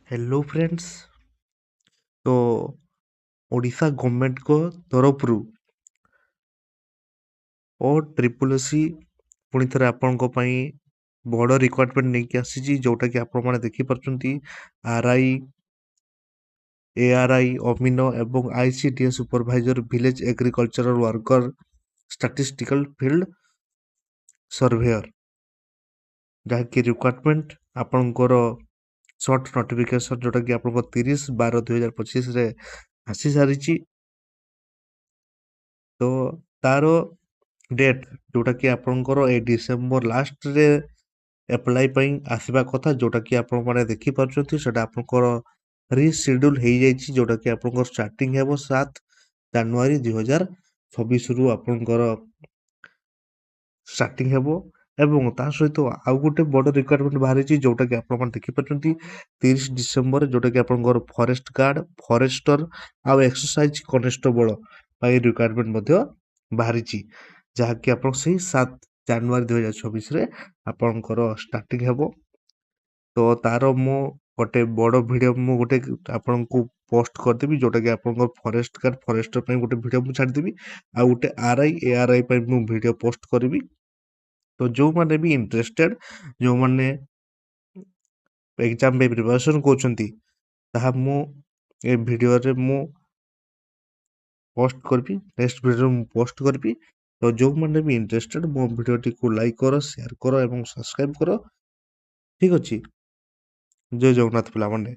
Hello friends. तो Odisha government को तरफरु और ट्रिपल एससी पुणी थे आपण बड़ रिक्वायरमेंट नहीं कि आसी जोटा कि आपण मैंने देखिपुं आरआई एआरआई अमीनो एवं ICTA supervisor village agricultural worker statistical field surveyor जहाँकि रिक्वायरमेंट आपणकर सर्ट नोटिफिकेशन जोटा कि आप 30/12/2025 आसी सारी। तो तार डेट जोटा कि आपणकर ए डिसेम्बर लास्ट रे एप्लाई पई आसीबा कथा जोटा कि आपण माने देखि पारुछथि सेटा आपणकर रिशेड्यूल हो जाइछि जोटा कि आपणकर स्टार्टिंग हेबो 7 जनवरी 2026 रु आपणकर स्टार्टिंग हेबो। एवं ता सहित आउ गोटे बड़ रिक्वायरमेंट बाहरी जोटा कि आपण देखि पारुछथि 30 डिसेम्बर जोटा कि आपणकर फॉरेस्ट गार्ड फॉरेस्टर आउ एक्सरसाइज कॉन्स्टेबल पाई रिक्वायरमेंट मध्य बाहरी जहाँकि आप 7 जनवरी 2026 रे आपणकर स्टार्टिंग हेबो। तो तार मु गोटे बड़ वीडियो मु गोटे आपन को पोस्ट करदेवी जोटा कि आपन फॉरेस्ट गार्ड फॉरेस्टर पे गोटे वीडियो मु छाड़देवी आ गोटे आरआई एआरआई पे मु वीडियो पोस्ट करी। तो जो माने भी इंटरेस्टेड जो माने एग्जाम पे प्रिपरेशन कोचंती ताहा मु ए वीडियो रे मु पोस्ट करबी नेक्स्ट वीडियो मु पोस्ट करबी। तो जो माने भी इंटरेस्टेड मो वीडियो टी को लाइक करो शेयर करो एवं सब्सक्राइब करो। ठीक अछि। जय जगन्नाथ पिला माने।